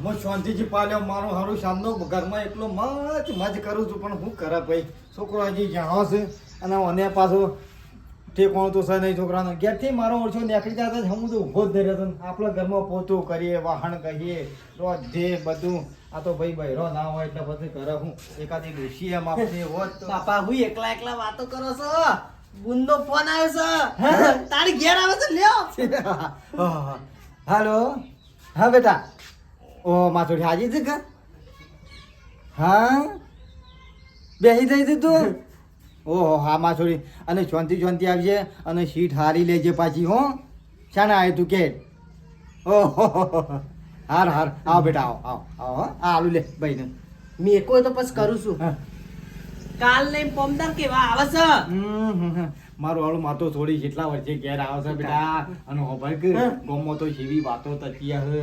હું શાંતિથી પાલ્યો મારો હારું સામનો ઘરમાં એટલો મજ કરું છું પણ હું કરે ભાઈ છોકરો હજી જાણો છે અને મને પાછો ઠેકોણું તો છે નહીં છોકરાનો ઘેરથી મારો ઓછો નીકળી જતો હું તો ઊભો જ નહીં રહેતો આપણે ઘરમાં પોતું કરીએ વાહણ કહીએ રોજ જે બધું આ તો ભાઈ બહેરો ના હોય એટલે બધું કરે હું એકાદી ડોશી એમ આપણે હોત તો બાપા હું એકલા વાતો કરો છો બુંદો ફોન આવ્યો છે તારી ઘેર આવે છે લ્યો હાલો હા બેટા ઓ માથોડી હાજી છે કે હા બેસી જઈ છે તું ઓહો હા માથોડી અને શાંતિ આવજે અને સીટ હારી લેજે પાછી હો શાના આવે તું કે ઓહો હાર આવો બેટા આવો આલુ લે ભાઈ ને મેં કોઈ તો પછી કરું છું કાલ નહીં પમદાર કેવા આવે છે મારું હાલું માતો થોડી જેટલા વર્ષે ઘેર આવે છે બેટા અને હોભર કે ગોમો તો જેવી વાતો થતી હે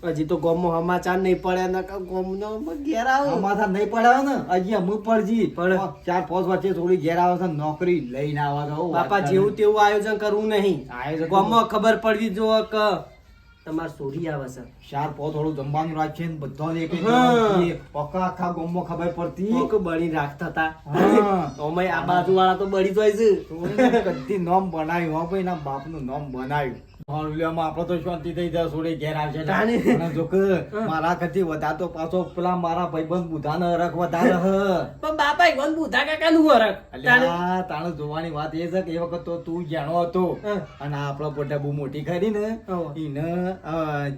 હજી તો ગોમો સમાચાર નહીં પડે ને ગોમનો ઘેર આવો સમાચાર નહીં પડે ને હજી અમુક પડજી પણ 4-5 વર્ષે થોડી ઘેર આવે છે નોકરી લઈને આવે છે બાપા જેવું તેવું આયોજન કરવું નહીં ગોમો ખબર પડવી જો કે તમાર સોરી આવે છે 4-5 થોડું જમવાનું રાખીએ ને બધાને એક આખા ગોમો ખબર પડતી બળી રાખતા હતા અમે આ બાજુ વાળા તો બળી જાય છે કદી નામ બનાવ્યું હો ભાઈ ના બાપનું નામ બનાવ્યું આપડે તો શાંતિ થઈ જાય થોડી ઘેર આવશે જો કે મારા કરતી વધારતો પાછો પેલા મારા ભાઈબંધ બુધાનો હરખ વધારે પણ બાપા ઈવન બુધા કાકા નું હરખ તાણે જોવાની વાત એ છે કે એ વખત તો તું જાણો હતો અને આપડે પોતા બહુ મોટી કરી ને એને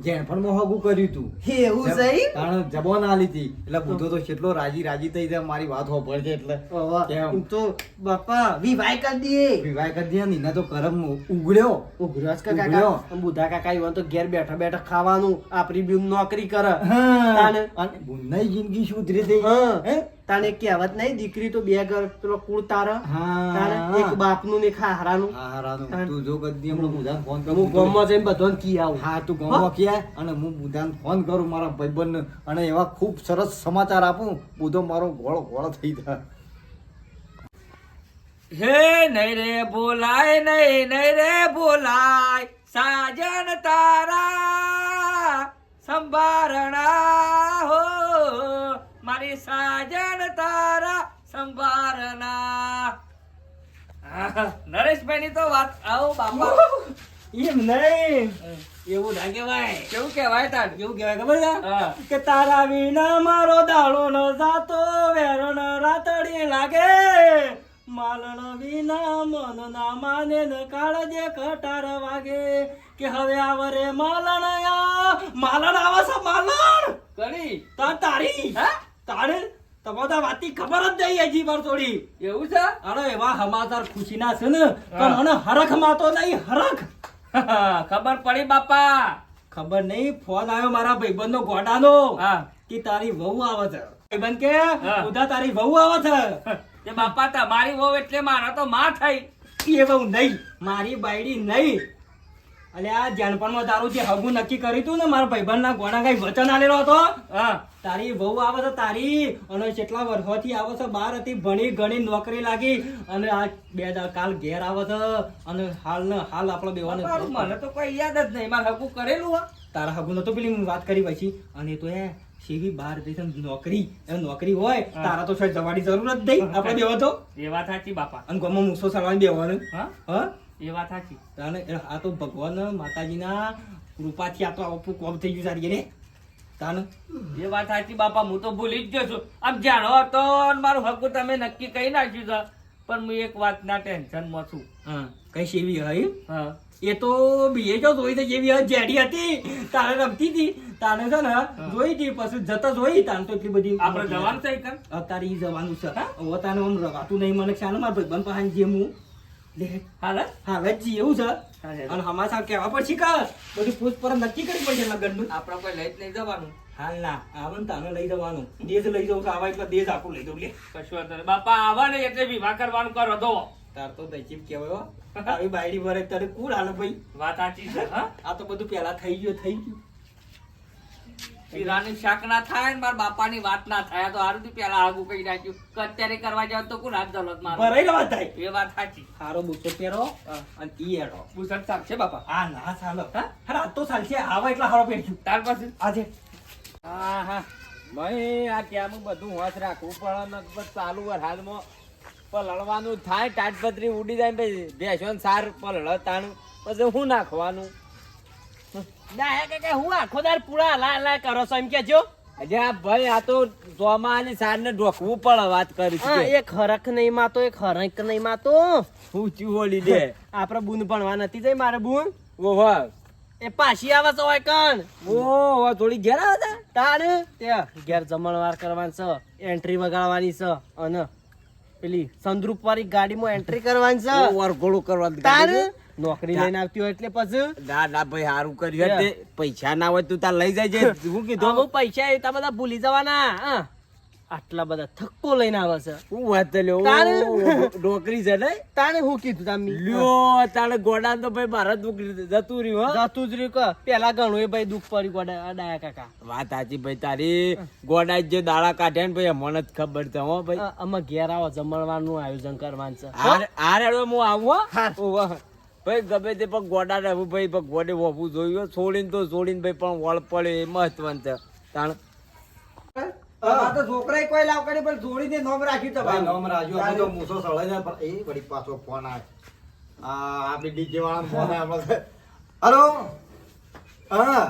જેણફળ માં હગું કર્યું તું એવું છે તાણે જબો ના લીધી એટલે બુધો તો કેટલો રાજી થઈ જાય મારી વાત હોભળ છે એટલે એમ તો બાપા વિવાહ કરી દે ને એના તો કરમ ઉગડ્યો કાકા બુધા કાકા ઈવન તો ઘેર બેઠા બેઠા ખાવાનું આપણી બી નોકરી કરે બુનની જિંદગી સુધરી થઈ તાને કહેવત નહીં દીકરી તો બે ઘર પેલો કુળ તારા એક બાપનું ને એક હારાનું તું જો કદી હમણાં બુધાને ફોન કરું હું ગામમાં જઈને બધાને કી આવું હા તું ગામમાં કે અને હું બુધાને ફોન કરું મારા ભાઈબંધને અને એવા ખૂબ સરસ સમાચાર આપું બુધો મારો ગોળો થઈ જાય હે નહીં રે બોલાય સાજન તારા સંભારણા હો મારી સાજન તારા સંભારણા નરેશભાઈ ની તો વાત આવો બાપા એમ નહીં એવું ના કહેવાય કેવું કહેવાય તાર કેવું કહેવાય ખબર છે કે તારા વિના મારો દાડો ન જાતો વેરણ રાતડી લાગે માલણ વિના મન ના માને ન કાળજે કટાર વાગે કે હવે આવરે માલણ આવે છે માલણ કરી તારી તારે તમારા વાતી ખબર જ નહીં હજી વાર થોડી એવું છે અરે એવા સમાચાર ખુશીના છે ને તો મને હરખ માતો નહીં હરખ ખબર પડી બાપા ખબર નહીં ફોન આવ્યો મારા ભાઈબંધનો ગોડાનો કે તારી વહુ આવે છે ભાઈબંધ કે ઉધા તારી વહુ આવે છે તે બાપા તમારી વહુ એટલે મારા તો માં થઈ એ વહુ નહીં મારી બાયડી નહીં અને આ જાનપણમાં તારું જે હગું નક્કી કર્યું હતું ને મારા ભાઈબંધના ગોડા કઈ વચન આલેલો હતો તારી વહુ આવે છે તારી અને કેટલા વર્ષોથી આવે છે બહાર હતી ભણી ઘણી નોકરી લાગી અને આ કાલ ઘેર આવે છે અને હાલ આપડે બેવાને મને તો કોઈ યાદ જ નહીં મારે હગું કરેલું તારા હગું નતો પેલી વાત કરી પછી અને તો એ સીવી બહાર જઈ નોકરી હોય તારા તો શાયદ જવાની જરૂર જ નહીં આપડે બેવા તો એ વાત સાચી બાપા અને ગમો મૂસો સળવાની બેવાનું હા એ વાત સાચી આ તો ભગવાન માતાજીના કૃપાથી આ તો આવું કોમ થઈ ગયું સારી ને તાને એ વાત સાચી બાપા હું તો ભૂલી જ ગયો છું આમ જાણો હતો મારું હકું તમે નક્કી કહી નાખ્યું છે પણ હું એક વાતના ટેન્શનમાં છું કઈ સેવી હોય એ તો બીએ જો જોઈ જેવી જેડી હતી તારે રમતી હતી તાને છે ને જોઈ હતી પછી જતા જોઈ તાને તો એટલી બધી આપણે જવાનું છે અત્યારે ઈ જવાનું છે હવે તાને આમ રવાતું નહીં મને ખ્યાલ મારા ભાઈબંધ પાસે જેમ હું હાલ જ એવું છે અને હમાસા કેવા પડશે કે બધું પૂછપરછ નક્કી કરવી પડશે લગ્નનું આપણે કોઈ લઈ જ નહીં જવાનું હાલ ના આવે ને તાને લઈ જવાનું દેશ લઈ જવું આવા એટલે દેશ આખું લઈ જવું લે કશું વાંધો નહીં બાપા આવા ને એટલે વિવાહ કરવાનું કરો દો તાર તો દચીપ કેવાય આવી બાયડી ભરે તારે કુલ હાલ ભાઈ વાત સાચી છે આ તો બધું પેલા થઈ ગયું શીરાનું શાક ના થાય ને મારા બાપાની વાત ના થાય તો હારું પેલા આગું કહી નાખ્યું કે અત્યારે કરવા જાવ તો કોણ હાથ જલત મારે ભરાઈ વાત થાય. એ વાત સાચી. હારો બુસો પહેરો અને ઈ એડો. બુસટ સાહેબ છે બાપા હા ના ચાલો હા આ તો ચાલશે આવા એટલા હારો પહેર્યું તાર પાસે આજે હા હા ભાઈ આ ક્યાંનું બધું હોશ રાખવું પડે ને પછી ચાલુ વરસાદમાં પલળવાનું થાય તાટપત્રી ઉડી જાય ને પછી ભેંસોને સાર પલળ તાણું પછી શું નાખવાનું ના કે હું આખો દાર પૂરા હલા હલા કરો છો એમ કેજો. અરે આ ભાઈ આ તો ચોમાની સાર ને ઢોકવું પડે વાત કરી છે એક હરખ નહીં માતો એક હરખ નહીં માતો હું ચીવોલી દે આપડે બુન ભણવા નથી જઈ મારે બુન ઓહો એ પાછી આવે છે હોય કણ ઓહો થોડી ઘેર આવે તાણ ત્યાં ઘેર જમણવાર કરવાની છે એન્ટ્રી વગાડવાની છે અને પેલી સંદ્રુપ વાળી ગાડીમાં એન્ટ્રી કરવાની છે વરઘોડું કરવાનું તાણ નોકરી લઈને આવતી હોય એટલે પછી ના ના ભાઈ સારું કર્યું તે પૈસા ના હોય તું તાર લઈ જાય શું કીધું અમુક પૈસા એ બધા ભૂલી જવાના હા. આટલા બધા થક્કો લઈને આવે છે શું વાત લ્યો તારે? નોકરી છે ને તાણે હું કીધું તમે લ્યો તારે ગોડા તો ભાઈ મારા દુઃખ જતું રહ્યું હો જતું જ રહ્યું કે પેલા ઘણું એ ભાઈ દુઃખ પડ્યું ગોડા ડાયા કાકા વાત સાચી ભાઈ તારી ગોડા જે દાડા કાઢ્યા ને ભાઈ મને જ ખબર છે હો ભાઈ અમે ઘેર આવો જમણવાનું આયોજન કરવાનું છે આ રેડો હું આવું હો ઓહો. ભાઈ ગમે તે પણ ગોડા રહેવું ભાઈ પણ ગોડે હોવું જોયું છોડીને તો છોડીને ભાઈ પણ વળ પડે એ મહત્વનું છે તાણ આ તો છોકરાએ કોઈ લાવ કરી પણ જોડીને નોમ રાખ્યું તમારું. નોમ રાખ્યું. અમે તો મૂસો સળાઈ જાય પણ એ વળી પાછો ફોન આવે. આ આપણી ડીજે વાળાનો ફોન આવે આપણે. હલો. હા.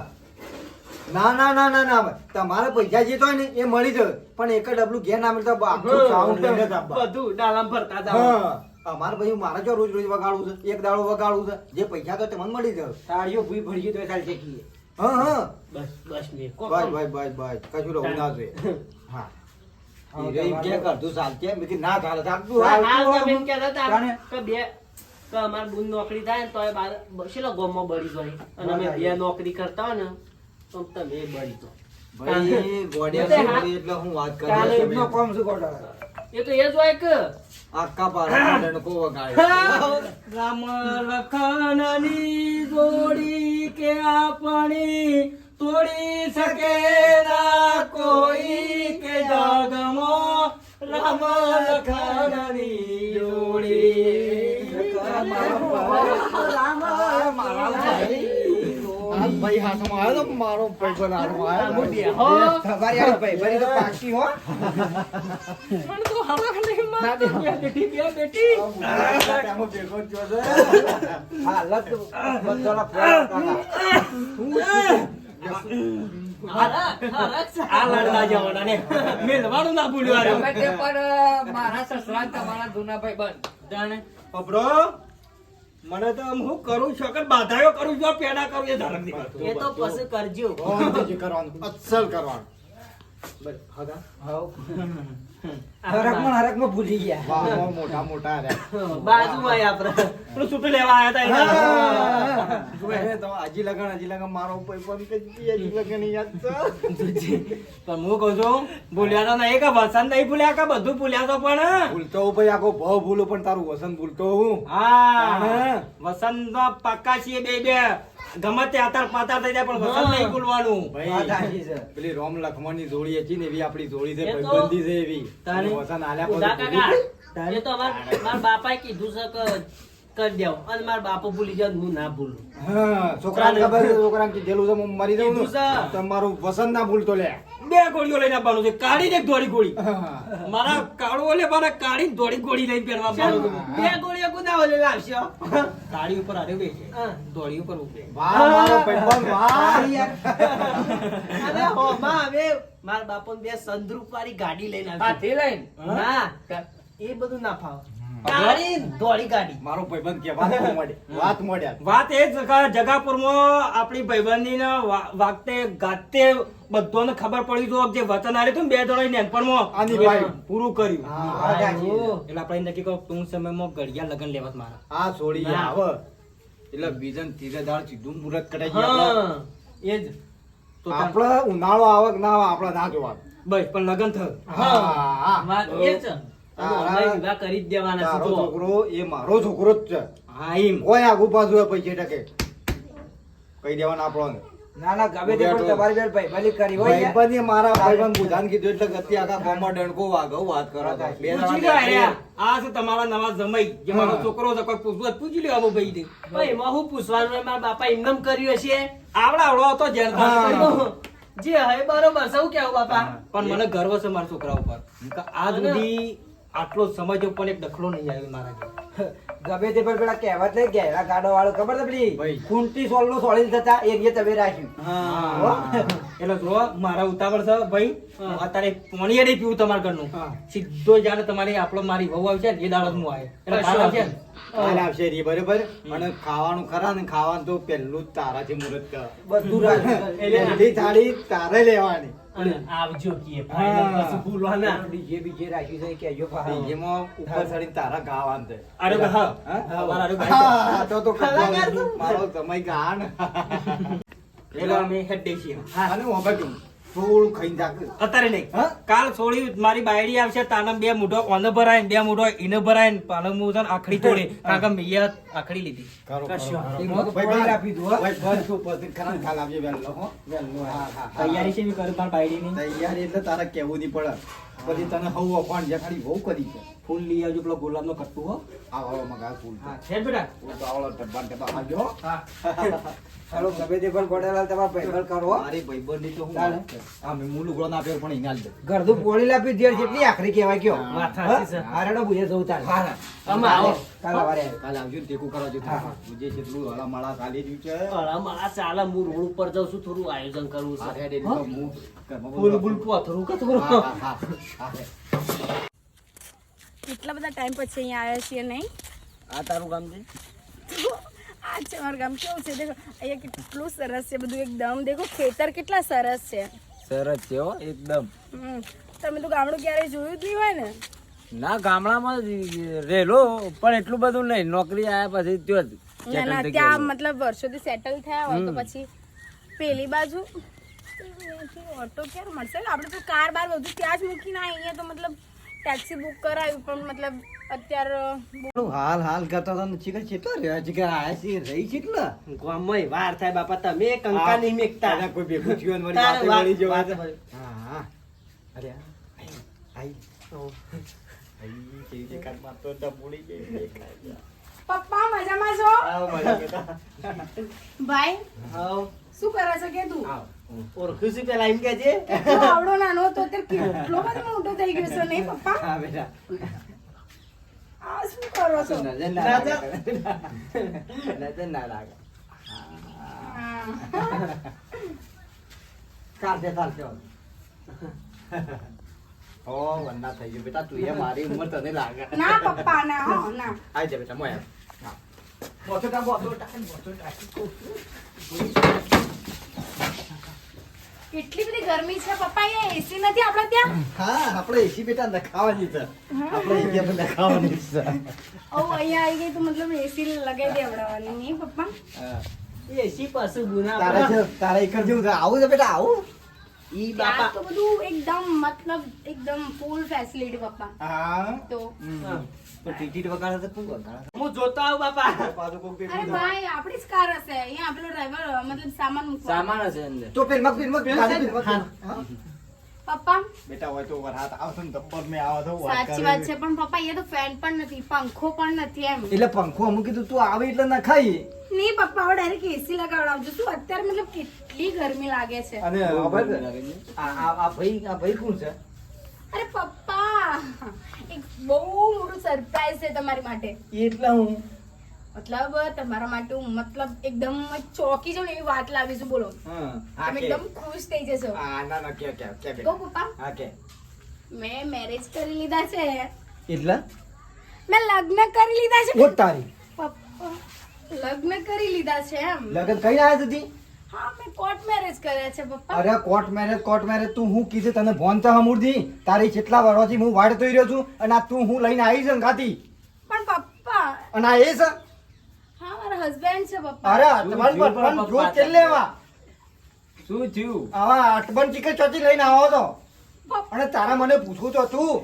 ના ના ના ના ના તમારે પૈસા જે તો હોય ને એ મળી જાય પણ એક જ ડબલું ઘેર ના મળતા આખું સાઉન્ડ લઈને જ આપવા. બધું ડાલામ ભરતા જાવ હા. અમારે ભાઈ મારે જો રોજ રોજ વગાડવું છે એક દાડો વગાડવું છે જે પૈસા તો તમને મળી જાય. તાળીઓ ભૂઈ ભરી તો ચાલશે કીએ હા હા બસ બસ મે બસ બસ બસ બસ કશું રહું ના જોઈએ. હા એ રહી કે કરતું ચાલશે મેં કીધું ના ચાલે ચાલતું કે બે કે અમાર બુન નોકરી થાય ને તો એ બાર બસેલો ગોમમાં બળી જાય અને અમે બે નોકરી કરતા હોય ને તો તમે બળી તો ભાઈ ગોડિયા છે એટલે હું વાત કરું છું. કોમ શું ગોડા એ તો એ જ હોય કે આકા પારા કો વગાડે. રામ લખનની જોડી કે આપણી તોડી શકે ના કોઈ કે જગમાં રામ લખનની જોડી ભાઈ હાથમાં આવ્યો તો મારો પૈસો હાથમાં આવ્યો. હો. તમારી આ ભાઈ તો પાકી હો. મને તો હવા નહીં મારતો બે બેટી આમાં ભેગો જ થયો છે. હાલત બધાના ફોન કાકા. આ લડવા જવાના ને મેલવાનું ના ભૂલ્યો ગમે તે પણ મારા સસરા ને તમારા જૂના ભાઈ બંધ જાણે પબડો મને તો હું કરું છું કે બાધાયો કરું છું પેડા કરું એ ધરમ એ તો પછી કરજો જે કરવાનું અસલ કરવાનું. બસ હગા હરકમાં ભૂલી ગયા વાહ મોટા મોટા રહ્યા. બાજુમાં આપડે પેલું છૂટું લેવા આવ્યા હતા જોવે તો હજી લગન મારો પૈપન કે હજી લગન યાદ છે. પણ હું કહું છું ભૂલ્યા તો નહીં કે વસંત નહીં ભૂલ્યા કે બધું ભૂલ્યા તો પણ ભૂલતો હું ભાઈ આખો ભાવ ભૂલું પણ તારું વસન ભૂલતો હું. હા વસંત પાક્કા છીએ બે ગમે તે આતાર પાતાર થઈ જાય પણ વસંત નહીં ભૂલવાનું ભાઈ પેલી રોમ લખમણ ની જોડી હતી ને એવી આપણી જોડી છે એ તો- ભાઈબંધી છે એવી તારી- વસન આલ્યા ઉદા પછી કાકા એ તો મારા બાપાએ કીધું છે કે કરી દેવ અને મારા બાપુ ભૂલી જાય હું ના ભૂલું હા છોકરાને ખબર છે છોકરાને કીધેલું છે હું મરી જાઉં કીધું ને છે. તમારું વસન ના ભૂલતો લે. બે ગોળીઓ લઈને આપવાનું છે કાઢી દે ધોળી ગોળી હા. મારા કાળો લે મારા કાઢી ધોળી ગોળી લઈને પહેરવા આપવાનું છે. બે ગોળીઓ કુદા ઓલે લાવશો કાળી ઉપર આડે બે છે હા. ધોળી ઉપર ઉભે વાહ મારો ભાઈબંધ વાહ. અને હોમાં હવે મારા બાપુ બે સંદ્રુપ વાળી ગાડી લઈને આવશે હાથી લઈને ના એ બધું ના ફાવે ગાડી ધોળી ગાડી મારો ભાઈબંધ કે વાત મળે વાત મળ્યા. વાત એ જ કે જગાપુરમાં આપણી ભાઈબંધી ને વાગતે ગાતે બધાને ખબર પડી જો જે વચન આલ્યું હતું ને બે જણા નેનપણમાં આની ભાઈ. પૂરું કર્યું હા, એટલે આપણે નક્કી કહો ટૂંક સમયમાં ઘડિયા લગન લેવા જ મારા આ છોડી ના. આવે એટલે બીજન ત્રીજે દાડ સીધું મુહૂર્ત કઢાઈ ગયા આપણે. હા એ જ તો તાર- આપણે ઉનાળો આવે કે ના આવે આપણે ના જોવાનું. બસ પણ લગન થયું હા વાત એ છે અને અમારે વિવાહ કરી જ દેવાના છે તારો જુઓ. છોકરો એ મારો છોકરો જ છે. હા એમ કોઈ આગુ પાછું હોય પૈસે ટકે કહી દેવાના આપણો ના ના ગમે તે પણ તમારી બેન ભાઈબંધી કરી હોય ને. ભાઈબંધે મારા ભાઈબંધ બુધાને કીધું એટલે ગતિ આખા ગામમાં ડંકો વાગો વાત કરો છો. બે પૂછી જણા લો યાર. આ છે તમારા નવા જમાઈ જે મારો છોકરો છે કોઈ પૂછવું હોય તો પૂછી લ્યો આવો ભાઈ ને. ભાઈ એમાં શું પૂછવાનું હોય? મારા બાપા એમનેમ કર્યું હશે. આવડો હતો ઝેર ખાતો. જે હવે બરોબર સૌ કેવું બાપા. પણ મને ગર્વ છે મારા છોકરા ઉપર કે આજ સુધી આટલો સમય પણ એક દખલો નહીં આવ્યો મારા ઘરે. ગમે તે પણ પેલા કહેવત નહીં ઘેરા ગાડો વાળો ખબર છે પેલી ભાઈ. ખૂંટી સોલનું સોળી થતા એ રીતે તમે રાખ્યું. હા. એટલે જો મારા ઉતાવળ છે ભાઈ હું અત્યારે પાણી નહીં પીવું તમારા ઘરનું હા. સીધો જ્યારે તમારી આપણો મારી વહુ આવશે ને એ દાડો જ હું આવે એટલે કાલ આવશે ને કાલે આવશે રી બરોબર અને ખાવાનું ખરા ને ખાવાનું તો પહેલું જ તારાથી મુહૂર્ત કર. બધું રાખ્યું. એટલે અડધી થાળી તારે લેવાની. અને આવજો કીએ ફાઇનલ કશું ભૂલવા ના. બીજે બીજે રાખ્યું છે એ કહેજો પાછા. એમાં ઉપર ચડીને તારા ગાવાનું છે. અરે હા હા? અમારા અરે ભાઈ હા, તો કલાકાર તો. મારો સમય ગાન. એટલે અમે હેડ દઈએ છીએ. અને હું હવે થોડું ખાઈને જાગ. અત્યારે નહીં હા? કાલ છોડી મારી બાયડી આવશે તાના બે મૂઠો ઓને ભરાય ને બે મૂઠો એને ભરાય ને પાછો હું છે ને આખડી તોડી કારણ કે મેં આખડી લીધી એમાં તો પાણી આપી દો, હો. ભાઈ બસ તું પછી ખરા ખાલ આપજે વહેલો, હો. વહેલો, હા, હા, હા. તૈયારી છે મેં કરી મારી બાયડીની તૈયારી એટલે તારે કેવું નહીં પડે પછી તને હવ અપાણ જે ખાલી બહુ કરી છે. ફૂલ લઈ આવજો પેલો ગુલાબનો કટ્ટુ હો આવો મગા ફૂલ હા છે બેટા ફૂલ તો આવડો ડબ્બાને ડબ્બા આવજો, હો. ચાલો ગમે તે પણ ગોડાલાલ તમારા ભાઈબંધ કરો, હો. મારી ભાઈબંધની તો હું ચાલે. વાત છે. હા, મેં હું લુગડો ના આપ્યો પણ એને આલ દે. ઘરનું પોણી લાપી દેર જેટલી આખરી કહેવાય કયો. વાત સાચી છે. હારેડો બુજે જવું તારે. આમાં આવો. કાલ સવારે આવે. કાલે આવજો ને ટેકું કરવા જો જે જેટલું હળા માળા ખાલી રહ્યું છે અલા મારા ચાલે હું રોડ ઉપર જાઉં છું, થોડું આયોજન કરવું આ છે. હેડ એટલે હું ઘરમાં બહુ ફૂલ બુલ પોથરું કે થોડું. હા, હા, હા, હા. કેટલા બધા ટાઈમ પછી અહીંયા આવ્યા છીએ નહીં. આ તારું કામ છે? આ છે મારું ગામ. કેવું છે દેખો અહીંયા કેટલું સરસ છે બધું એકદમ. દેખો ખેતર કેટલા સરસ છે. સરસ છે હો એકદમ. તમે તો ગામડું ક્યારેય જોયું જ નહીં હોય ને. ના ગામડામાં રેલો પણ એટલું બધું નહીં, નોકરી આયા પછી ત્યાં જ ના ના settle થઈ ત્યાં ગયેલું. મતલબ વર્ષોથી સેટલ થયા હોય તો પછી પેલી બાજુ ઓટો ક્યારે મળશે ને? આપણે તો કાર બાર બધું ત્યાં જ મૂકીને અહીંયા તો મતલબ ટેક્સી બુક કરાવ્યું પણ મતલબ અત્યારે પેલું હાલ હાલ કરતા હતા ને ચીકર ચેટલો રહ્યો છે કે આયા છે રહી છે એટલા ગામમાં વાર થાય બાપા, તમે કંકા નહીં મેકતા. તારા કોઈ ભેગું થયું ને વળી તારે વાતે વળી વાત- જવા. વાત- હા, હા. અરે આઈ, આઈ. આઈ, કેવી છે કાન મારતો ડબુડી જેવી દેખાય. પપ્પા મજામાં છો? આવો મજા કરતા. ભાઈ હાવ. શું કરે છે કે તું? ઓળખું છું પેલા એમ કે છે. તું આવડો નાનો હતો અત્યારે કેટલો બધો મોટો થઈ ગયો છે નહીં પપ્પા? હા બેટા આ શું કરો છો? નજર ના લાગે. નજર ના લાગે. હા. ચાલશે ચાલશે ઓ વન્ના થઈ ગયું બેટા તું એ મારી ઉંમર તને લાગે ના પપ્પા ના હો ના. આઈ જા બેટા મોય બોતો ટા બોતો ટા કેટલી બધી ગરમી છે પપ્પા. અહીંયા એસી નથી આપણે ત્યાં? હા આપણે એસી બેટા નખાવાની છે આપણે એસી આપણે નખાવાની છે ઓ અહીંયા આવી ગઈ તો મતલબ એસી લગાવી દેવડાવવાની નહીં પપ્પા? હા. એસી પાછું ગુના તારે છે તારે એક જેવું છે આવું છે બેટા આવું ઈ ત્યાં બાપા. તો બધું એકદમ મતલબ એકદમ ફૂલ ફેસિલિટી પપ્પા. હા તો પણ ટિકિટ વગાડે તો કોણ વગાડે હું જોતો આવું બાપા. પાછું કોક અરે ભેગું ભાઈ આપણી જ કાર હશે. અહીંયા આપણો ડ્રાઈવર મતલબ સામાન મૂકવાનો. સામાન હશે અંદર. તો ફિલ્મ પપ્પા બેટા હોય તો વરહાત આવશે ને તબ્બર મેં આવો તો વાત સાચી કરે. વાત છે પણ પપ્પા અહીંયા તો ફેન પણ નથી, પંખો પણ નથી એમ. એટલે પંખો અમુક કીધું તું આવે એટલે નખાઈ નહીં પપ્પા હવે ડાયરેક્ટ એસી લગાવડાવજો. શું અત્યારે મતલબ કેટલી ગરમી લાગે છે. અને આ ભાઈ કોણ છે અરે પપ્પા એક બહુ મોટું સરપ્રાઈઝ છે તમારી માટે. એટલે હું મતલબ તમારા માટે હું મતલબ એકદમ ચોકી જાઉં ને એવી વાત લાવી છું. બોલો હા તમે એકદમ ખુશ થઈ જશો. ના ના કે કહો બેટા પપ્પા હા કે મેં મેરેજ કરી લીધા છે. એટલે મેં લગ્ન કરી લીધા છે ઓ તારી પપ્પા. લગ્ન કરી લીધા છે એમ? લગન કઈ આવ્યા હતી હા મેં કોર્ટ મેરેજ કર્યા છે પપ્પા. અરે કોર્ટ મેરેજ તું હું કીધું તને ભોન છે હમુરથી તારી કેટલા વર્ષથી હું વાડ થઈ રહ્યો છું અને આ તું હું લઈને આવી છે ગાતી પણ પપ્પા અને આ એ છે હા મારા હસબન્ડ છે પપ્પા. અરે તમારી પર પણ જોત કે લેવા શું થયું? આવા અટબન ચીકર ચોથી લઈને આવો તો પપ્પા, અને તારા મને પૂછવું તો તું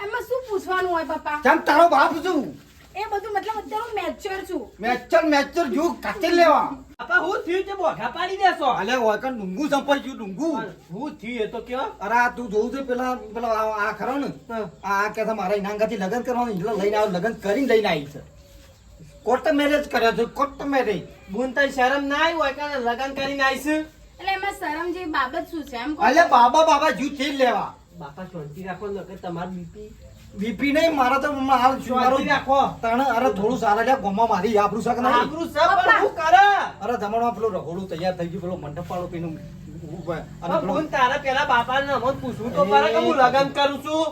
એમાં શું પૂછવાનું હોય પપ્પા? કેમ તારો બાપ છું એ બધું મતલબ અત્યારે હું મેચ્યોર છું. મેચર જો કાચે લેવા બાપા હું થયું છે બોઘા પાડી દેશો અલે ઓકન ડુંગુ સંપલ છું ડુંગુ હું થયું એ તો કયો અરે આ તું જોઉં છે પેલા પેલા આ ખરો ને આ કે છે મારા ઇનાંગાથી લગ્ન કરવાનું એટલે લઈને આવ લગ્ન કરીને લઈને આવી છે કોર્ટ મેરેજ કર્યા છે કોર્ટ મેરેજ બુન તઈ શરમ ના આવી હોય કે લગન કરીને આવીશ એટલે એમાં શરમ જેવી બાબત શું છે એમ કહો? અલે બાબા જીવ થઈ લેવા બાપા શાંતિ રાખો નકર તમારું બીપી બીપી નહીં મારા તો હાલ શું મારું શાંતિ રાખો તને અરે થોડું સારા લ્યા ગોમાં મારી આબરૂ શાક નહીં આબરૂ સબ પણ હું કરે અરે જમણમાં પેલું રહોડું તૈયાર થઈ ગયું પેલો મંડપ વાળો પીનું અને પેલો બુન તારા પેલા બાપાને અમોન પૂછવું તો પડે કે હું લગન કરું છું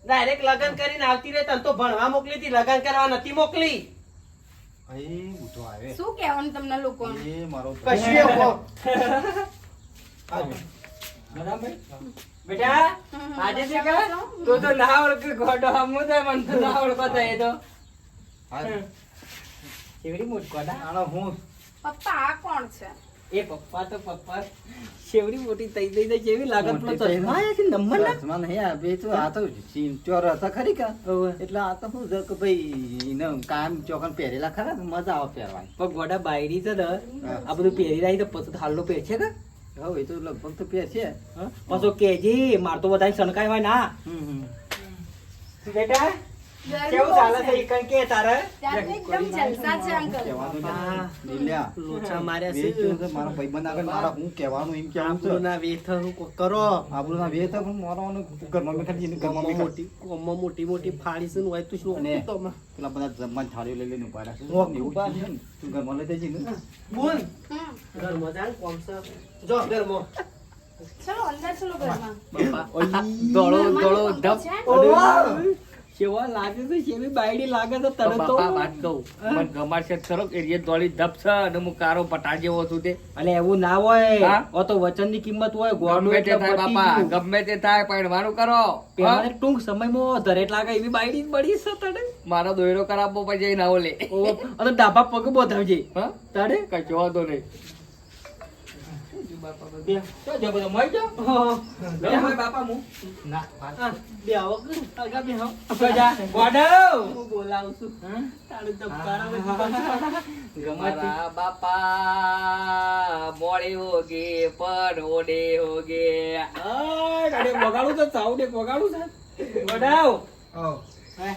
ડાયરેક્ટ લગન કરીને આવતી રહે તને તો ભણવા મોકલી હતી લગન કરવા નથી મોકલી એ ઉઠો આવે શું કહેવાનું તમને લોકોને? એ મારો કશું એવું બેટા આજે છે કે તું તો ના ઓળખ ગોડો હમુ તો મન તો ના ઓળખો તો એ તો શેવડી મોટ ગોડા આનો હું પપ્પા આ કોણ છે? એ પપ્પા તો પપ્પા શેવડી મોટી થઈ ગઈ તો કેવી લાગત પેલો ચશ્મા આયા છે નંબર ના ચશ્મા નહીં આપે તો આ તો ચિંચોર હતા ખરી કા એટલે આ તો શું છે કે ભાઈ એને કામ ચોકન પહેરેલા ખરા મજા આવે પહેરવાની પણ ગોડા બાયડી છે ને હા. આ બધું પહેરી રહી તો પછી હાલનો પહેર છે કે હવે એ તો લગભગ તો પહેરશે પાછો કેજી માર તો બધા સનકાય હોય ના બેટા ગરમી કેવું બહુ ચાલે છે. છે ઈકણ કે તારે ત્યાં તો એકદમ જલસા છે અંકલ. કહેવાનું બાપા. લીલ્યા લોચા માર્યા છે. વેચ્યું છે મારા ભાઈબંધ આગળ મારા હું કહેવાનું એમ કેવું છે આપણું ના વેથ કરો આપણું ના વેત પણ મારવાનું ઘરમાં બેઠા જઈને ઘરમાં બેઠા મોટી કોમમાં મોટી મોટી ફાડી છે ને હોય તું શું અને તો માં. પેલા બધા જમવાની થાળીઓ લઈ લઈને ઉભા રહેશે ઓહ, એવું ઉભા જ છે ને. તું ઘરમાં લઈ જજે ને બોલ હમ. ઘરમાં જા ને કોમ છે જો ઘરમાં ચલો અંદર ચલો ઘરમાં. બાપા દોડો દોડો ઘરમાં તો ઢપ પંખો છે. કેવા લાગે છે કેવી બાયડી લાગે છે તરત તો બાપા વાત કહું મને ગમાડશે ખરો કે એ દોડી ધપ છે અને હું કારો પટા જેવો છું તે અલે એવું ના હોય હા? ઓ તો વચનની કિંમત હોય ગોળનું ગમે તે એટલે થાય પતી બાપા ગયું. ગમે તે થાય પણ કરો પેલા હા? ટૂંક સમયમાં ધરેટ લાગે એવી બાયડી જ બળી છે તને મારો દોયરો કરાવવો પછી ના ઓલે ઓ અને ડાબા પગ બોધાવજે હા તારે કશો વાંધો નહીં બે તો જો બધો મઈ જો બે હોય બાપા મુ ના બે આવો આગા બે આવો તો જા ગોડવ હું બોલાવું છું તારે દબકારા મારા બાપા મોડે હોગે પણ ઓડે હોગે અરે વગાડું તો સાઉડે વગાડું છે ગોડવ હે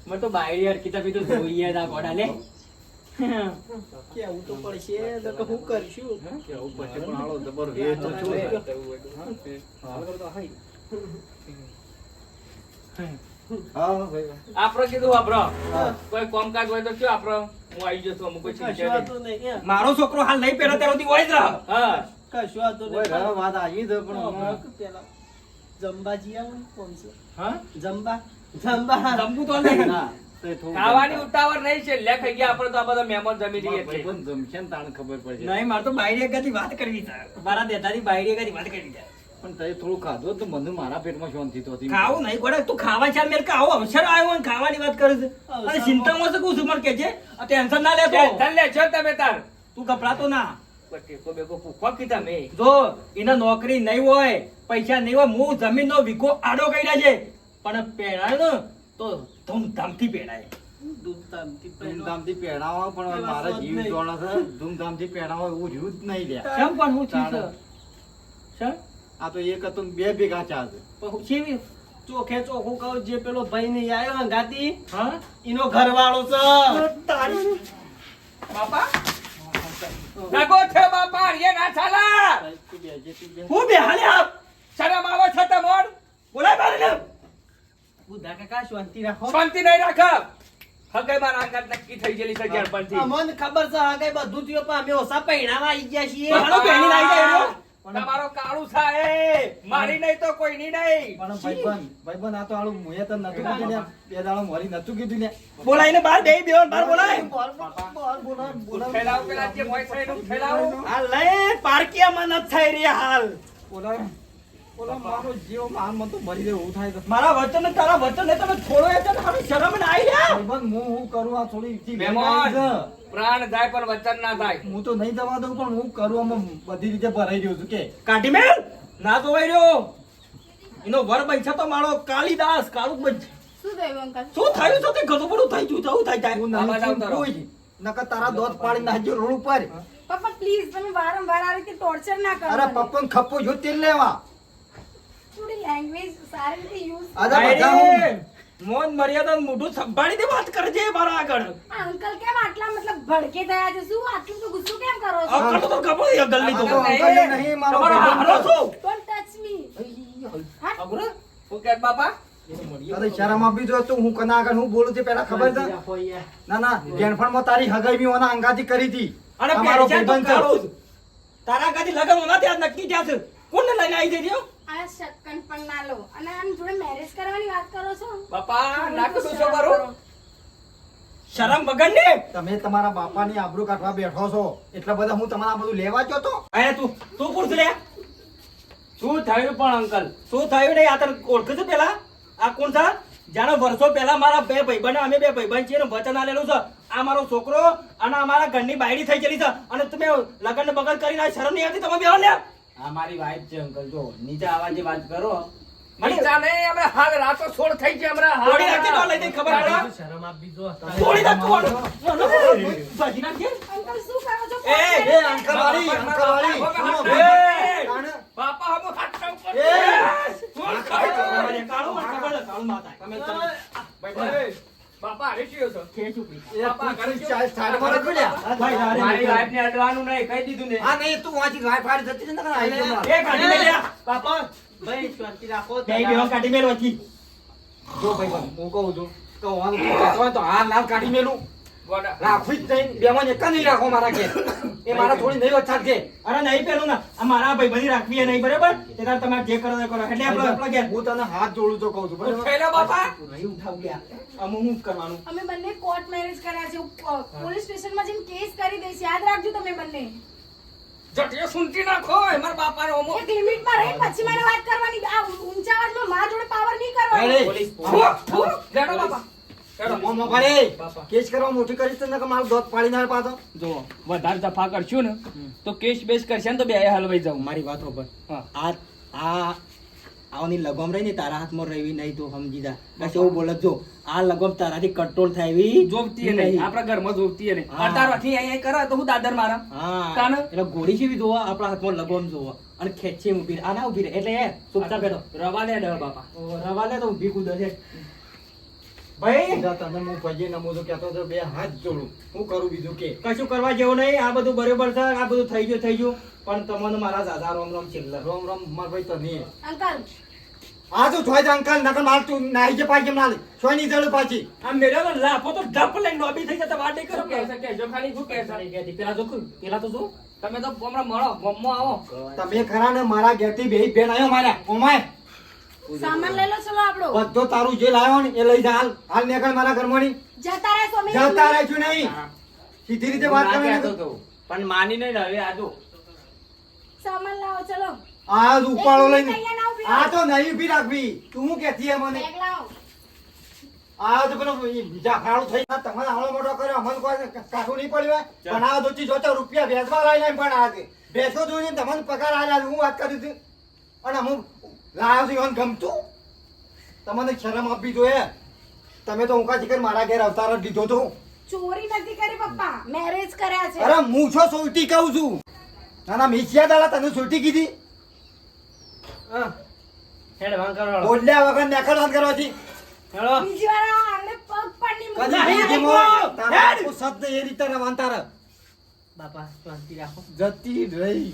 મને તો બાયડી હરકીતા બી તો જોઈએ ના ગોડા લે કેવું તો પડશે તો હું કરશું કેવું પછી પણ હાલો જબર વેત તો છું હા ભાઈ આપડે કીધું આપડો કોઈ કામકાજ હોય તો કયો આપડો હું આવી જશું અમુક કોઈ કશું ચિંતા વાંધો નહીં મારો છોકરો હાલ નહીં પહેરો ત્યાં સુધી હોય જ રહ હા કશું વાંધો ઓય નહીં રા વાત આવી છે પણ હમણાં પેલા જંબાજી આવે ને કોણ છે હા જંબા જંબા જમવું તો નહીં ના તો એ થોડું ખાવાની ઉતાવળ નહીં છે લે ખાઈ ગયા આપણે તો આ બધા મહેમાન જમી રહીએ છીએ ભાઈબંધ જમશે ને તાણે ખબર પડશે નહીં મારે તો બાયડી એકાદી વાત કરવી છે મારા દેતાની બાયડી એકાદી વાત કરવી છે પણ તે થોડું ખાધું તો મને મારા પેટમાં શાંતિ તો હતી ખાવું નહીં ગોડા તું ખાવા ચાલ મેલ કે આવો અવસર આવ્યો ને ખાવાની વાત કરે છે અને ચિંતામાં છે કું છું મને કે છે ટેન્શન ના લેતો ટેન્શન લે છો તમે તાર તું ગભરાતો ના ટેકો બેકો પૂછવા કીધા મેં જો એને નોકરી નહીં હોય પૈસા નહીં હોય હું જમીનનો વીઘો આડો કર્યા છે પણ પહેરાય ને તો ધૂમધામથી પહેરાય ધૂમધામથી પહેરાવો પણ મારા જીવ જોડે છે ધૂમધામથી પહેરાવો એવું રહ્યું જ નહીં લ્યા કેમ પણ હું છું સર આ તો એક હતું ને બે ભેગા ચા છે પણ કેવી ચોખે ચોખ્ખું કહું જે પેલો ભાઈ ને આયો હંગાતી હા એનો ઘરવાળો છે તારી બાપા નગો છે બાપા એ ના ચાલા હું બે હાલે આપ શરમ આવે છે તમોડ બોલાય મારે ને બુધા કાકા શાંતિ રાખો શાંતિ નહીં રાખ હગે મારા અંગત નક્કી થઈ ગયેલી છે જળપણથી અમને ખબર છે આ કઈ બધું થયું પણ અમે ઓસા પૈણામાં આવી ગયા છીએ હાલો બેની લાવી દે એનો. તમારો કાળું છે મારી નહીં તો કોઈની નહીં પણ ભાઈબંધ આ તો આળું મુએ તો નતું કીધું ને બે દાડો મારી નતું કીધું ને બોલાઈને બહાર બેહી બેહો ને બહાર બોલાય ફેલાવ પેલા જે મોય છે એનું ફેલાવ હાલ લઈ પારકિયામાં ન થઈ રહી હાલ ઓલા મારો જીવ માન મન તો મરી જાય એવું થાય તો મારા વચન ને તારા વચન ને તમે છોડો એ તો હારું શરમ ને આઈ લ્યા ભાઈબંધ હું કરું આ થોડી ઈચ્છી મહેમાન છે. પ્રાણ જાય પણ વચન ના થાય હું તો નહીં દવા દઉં પણ હું કરું આમાં બધી રીતે ભરાઈ રહ્યો છું કે કાઢી મેલ ના જોવાઈ રહ્યો એનો વર બૈછા તો મારો કાલિદાસ કાળું શું થયું અંકલ શું થયું છે તે ઘણું બધું થઈ ગયું જવું થાય હું જાય નહીં છું કોઈ જ. નકર તારા દોત પાડી નાખજો રોડ ઉપર. પપ્પા પ્લીઝ તમે વારંવાર આ રીતે ટોર્ચર ના કરો અરે મને. પપ્પાને ખપ્પો જો તેલ લેવા. થોડી લેંગ્વેજ સારી રીતે યુઝ અરે બધા હું મોન મર્યાદા મોઢું સંભાળીને વાત કરજે મારા આગળ અંકલ કેમ આટલા મતલબ ભડકે થયા છે શું આટલું તો ગુસ્સો કેમ કરો છો અકલ તો ખબર છે અકલની તો. આ તો અંકલને નહીં મારો તમારો હાલો ભાઈબંધ. શું? ડોન્ટ ટચ મી અઘરો? હું કે બાપા અરે શરમ આપી જો તું હું કના આગળ હું બોલું છું પેલા ખબર છે ના ના ગેનફણમાં તારી હગાઈ બી ઓના અંગાથી કરી હતી અને અમારો પેરજાન તો ભાઈબંધ છે. કાળું જ. તારા ગાડી લગન હોના ત્યાં નક્કી ત્યાં છે કોને લઈને આવી દેજો આ શક્કન પણ ના લો અને આમ જોડે મેરેજ કરવાની વાત કરો છો બાપા થોડું નાક તો દુસો શરમ કરો કરો. શરમ વગર ને તમે તમારા બાપાની આબરૂ કાઢવા બેઠો છો એટલે બધા હું તમારા બધું લેવા જો તો અરે તું પૂછ લે શું થયું પણ અંકલ? શું થયું નહીં આ તને ઓળખે છે પેલા આ કોણ છે જાણે વર્ષો પહેલા મારા બે ભાઈબંધ અમે બે ભાઈબંધ છીએ ને વચન આલેલું છે આ મારો છોકરો અને અમારા ઘરની બાયડી થઈ ગયેલી છે અને તમે લગન ને બગલ કરીને આ શરમ નહીં આવતી તમે બેહો ને આ મારી વાઈફ છે અંકલ. જો નીચે આવાજે વાત કરો. નીચા નહીં આપણે હાલ રાતો છોડ થઈ છે હમણાં તોડી નાખી તો લઈ દઈ ખબર પડે શરમ આપી જો. તોડી નાખ તું ભાજી નાખજે અંકલ શું કરો છો એ, એ અંકલ વાળી સુનો એ, ભાઈ. કાને? બાપા હમો હાથ ઉપર એ, કાળું માં ખબર છે, કાળું માતા તમે બાપા હરી ગયો છો ખેંચું પી એ તું સાઈડમાં રાખો લ્યા. મારી વાઈફને અડવાનું નહીં, કહી દીધું ને. હા નહીં તું વાંચી ગાય ફાડી જતી છે ને કાને આઈ ગયો. એ કાઢી મેલ લ્યા. બાપા ભાઈ શાંતિ રાખો બે બેહો કાઢી મેલ વચ્ચી. જો ભાઈ હું કહું છું કે હું તું કહેતો હોય તો હાલ લાલ કાઢી મેલું ગોડા રાખવી જ નહીં બેમાં એક નહીં રાખો મારા ઘેર એ મારા થોડી નહીં વચ્ચાત છે અરે નહીં પેલું ના આ મારા ભાઈ બધી રાખવી એ નહીં બરાબર તે તાર તમારે જે કરો તે કરો એટલે આપણે ઘેર હું તને હાથ જોડું તો કહું છું બરાબર ઉઠેલા બાપા નહીં ઉઠાવ ગયા અમુક હું જ કરવાનું અમે બંને કોર્ટ મેરેજ કર્યા છે પોલીસ સ્ટેશનમાં જઈને કેસ કરી દઈશ યાદ રાખજો તમે બંને જટિયો સુનતી નાખો મારા બાપાને ઓમો એક લિમિટમાં રહી પછી મને વાત કરવાની આ ઊંચા અવાજમાં મારા જોડે પાવર નહીં અરે, કરવાનો લેડો બાપા મોમો પડે કેસ કરવા મોટી કરીશ તો નકર મારો દોત પાડી નાખે પાછો જો વધારે જફા કરશું ને તો કેસ બેસ કરશે ને તો બે હલવાઈ જાઉં મારી વાત હોભળ હા. આ આવની લગમ રહી ને તારા હાથમાં રહેવી નહીં તો સમજી જા બસ એવું બોલત જો આ લગમ તારાથી કંટ્રોલ થાય એવી જોગતી એ નહીં આપણા ઘરમાં જોગતી એ નહીં હા. અતારવાથી અહીંયા કરે તો હું દાદર મારા હા કાને? એટલે ગોળી જેવી જોવા આપણા હાથમાં લગમ જોવા અને ખેંચી ઊભી રહે. આ ના ઊભી રહે એટલે એ સુપતા બેઠો રવા દે ડર બાપા રવા લે તો ઊભી કૂદે છે ભાઈ જા તને હું ભજે નમો તો કહેતો હતો બે હાથ જોડું હું કરું બીજું કે કશું કરવા જેવું નહીં આ બધું બરોબર છે આ બધું થઈ ગયું પણ તમને મારા દાદા રોમ રોમ છેલ્લે રોમ રોમ માર ભાઈ તને અંકલ આ તો જોઈ જા અંકલ નકર માર તું નાઈ જે પાછી ના લે સોય ની જળ પાછી આ મેળો તો લાફો તો ઢપ લઈને લોબી થઈ જતા વાત નહીં કરો શું કહેશે કહેજો ખાલી શું કહેશે પેલા જો પેલા તો જો તમે તો હમણાં મળો ગમમાં આવો તમે ખરા ને મારા ઘેરથી બે બેન આવ્યો માર્યા ઓમાય સામાન લઈ લો ચલો આપણો બધો તારું જે લાવ્યો ને એ લઈ જા હાલ હાલ નીકળ મારા ઘરમાંની જતા રહેશો અમે જતા રહેશું નહીં સીધી રીતે વાત ના કરવાની કહેતો નથી. તો. પણ માની નહીં ને હવે આ જો. સામાન લાવો ચલો આ જ ઉપાડો એક લઈને મિનિટ અહીંયા ના ઊભી આ રહો. તો નહીં ઊભી રાખવી તું હું કહેતી હે મને બેગ લાવો આ તો પેલો બીજા ખાડું થઈ ગયા તમારે આવડો મોટો કર્યો અમને કોઈ કાઠું નહીં પડ્યું હોય પણ આ દોચી જોતો રૂપિયા ભેસવા લાવી લાવીને પણ આ છે ભેસો જોઈને તમને પગાર આલ્યા હું વાત કરી હતી અને અમુક લાવ્યો છું એમને ગમતું તમને શરમ આપવી જોઈએ તમે તો ઊંકા ચીકર મારા ઘેર અવતાર જ દીધો તો ચોરી નથી કરી પપ્પા મેરેજ કર્યા છે અરે હું છો સોટી કહું છું ના ના મિસિયા દાડા તને સોટી કીધી હેડ વાં કરો બોલ્યા વગર નેકળ વાત કરવાથી હેડો બીજી વાર આ આંગણે પગ પાડીને કદી મૂકી. જિંદગીમાં તારા આખું શબ્દ એ રીતે રવાન તારા બાપા શાંતિ રાખો જતી રહી